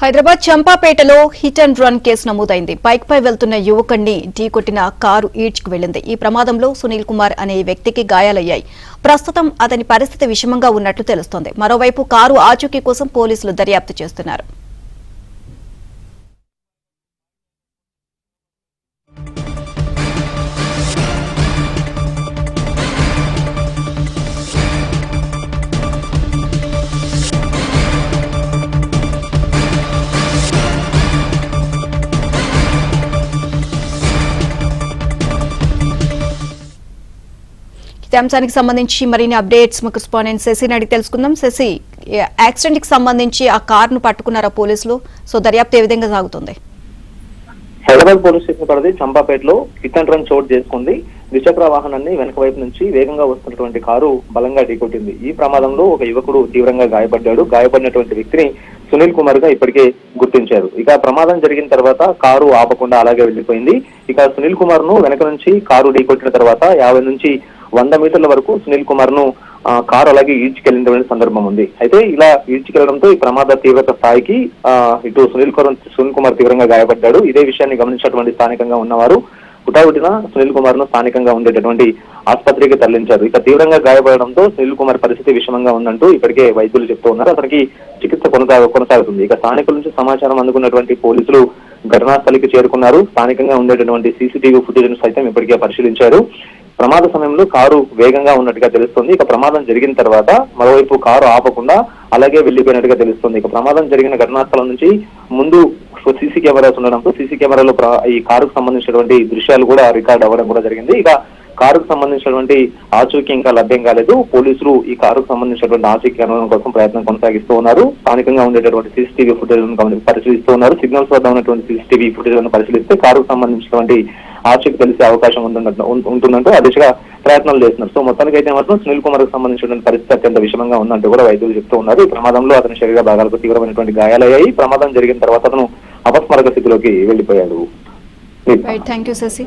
హైదరాబాద్ చంపాపేటలో hit and run case నమోదైంది. Bike పై వెళ్తున్న యువకుడిని ఢీకొట్టిన కారు ఈడ్చుకు వెళ్లింది. ఈ ప్రమాదంలో సునీల్ కుమార్ అనే వ్యక్తికి గాయాలయ్యాయి. ప్రస్తుతం అతని పరిస్థితి విషమంగా ఉన్నట్లు తెలుస్తోంది. మరోవైపు కారు ఆచూకీ కోసం పోలీసులు దర్యాప్తు చేస్తున్నారు. అంశానికి సంబంధించి మరిన్ని అప్డేట్స్ మా కరెస్పాండెంట్ శశిని అడిగి తెలుసుకుందాం. శశి, యాక్సిడెంట్ కి సంబంధించి ఆ కారును పట్టుకున్నారా పోలీసులు? సో దర్యాప్తు ఏ విధంగా సాగుతుంది? హైదరాబాద్ పోలీస్ స్టేషన్ పరిధి చంపాపేటలో హిట్ అండ్ రన్ చోటు చేసుకుంది. ద్విచక్ర వాహనాన్ని వెనక వైపు నుంచి వేగంగా వస్తున్నటువంటి కారు బలంగా ఢీకొట్టింది. ఈ ప్రమాదంలో ఒక యువకుడు తీవ్రంగా గాయపడ్డాడు. గాయపడినటువంటి వ్యక్తిని సునీల్ కుమార్ గా ఇప్పటికే గుర్తించారు. ఇక ప్రమాదం జరిగిన తర్వాత కారు ఆపకుండా అలాగే వెళ్లిపోయింది. ఇక సునీల్ కుమార్ ను వెనక నుంచి కారు ఢీకొట్టిన తర్వాత 50 నుంచి 100 మీటర్ల వరకు సునీల్ కుమార్ ను కారు అలాగే ఈడ్చుకెళ్లినటువంటి సందర్భం ఉంది. అయితే ఇలా ఈడ్చుకెళ్లడంతో ఈ ప్రమాద తీవ్రత స్థాయికి ఇటు సునీల్ కుమార్ తీవ్రంగా గాయపడ్డాడు. ఇదే విషయాన్ని గమనించినటువంటి స్థానికంగా ఉన్నవారు హుటాహుటిన సునీల్ కుమార్ ను స్థానికంగా ఉండేటటువంటి ఆసుపత్రికి తరలించారు. ఇక తీవ్రంగా గాయపడడంతో సునీల్ కుమార్ పరిస్థితి విషమంగా ఉందంటూ ఇప్పటికే వైద్యులు చెప్తూ ఉన్నారు. అతనికి చికిత్స కొనసాగుతుంది. ఇక స్థానికుల నుంచి సమాచారం అందుకున్నటువంటి పోలీసులు ఘటనా స్థలికి చేరుకున్నారు. స్థానికంగా ఉండేటటువంటి సీసీటీవీ ఫుటేజ్ ను సైతం ఇప్పటికే పరిశీలించారు. ప్రమాద సమయంలో కారు వేగంగా ఉన్నట్టుగా తెలుస్తుంది. ఇక ప్రమాదం జరిగిన తర్వాత మరోవైపు కారు ఆపకుండా అలాగే వెళ్లిపోయినట్టుగా తెలుస్తుంది. ఇక ప్రమాదం జరిగిన ఘటనా స్థలం నుంచి ముందు సీసీ కెమెరాస్ ఉండడంతో సీసీ కెమెరాలో ఈ కారుకు సంబంధించినటువంటి దృశ్యాలు కూడా రికార్డ్ అవ్వడం కూడా జరిగింది. ఇక కారుకు సంబంధించినటువంటి ఆచూకీ ఇంకా లభ్యం కాలేదు. పోలీసులు ఈ కారుకు సంబంధించినటువంటి ఆచూకీ కనుగొనడం కోసం ప్రయత్నం కొనసాగిస్తూ ఉన్నారు. స్థానికంగా ఉండేటటువంటి సీసీటీవీ ఫుటేజ్ పరిశీలిస్తూ ఉన్నారు. సిగ్నల్స్ వద్ద ఉన్నటువంటి సీసీటీవీ ఫుటేజ్ పరిశీలిస్తే కారుకు సంబంధించినటువంటి ఆచూకీ తెలిసే అవకాశం ఉంటుందంటూ ఆ దిశగా ప్రయత్నాలు చేస్తున్నారు. సో మొత్తానికి అయితే మాత్రం సునీల్ కుమార్ కు సంబంధించినటువంటి పరిస్థితి అత్యంత విషమంగా ఉందంటూ కూడా వైద్యులు చెప్తూ ఉన్నారు. ఈ ప్రమాదంలో అతని శరీర భాగాలకు తీవ్రమైనటువంటి గాయాలయ్యాయి. ప్రమాదం జరిగిన తర్వాత అతను అపస్మారక స్థితిలోకి వెళ్లిపోయాడు. Thank you Shashi.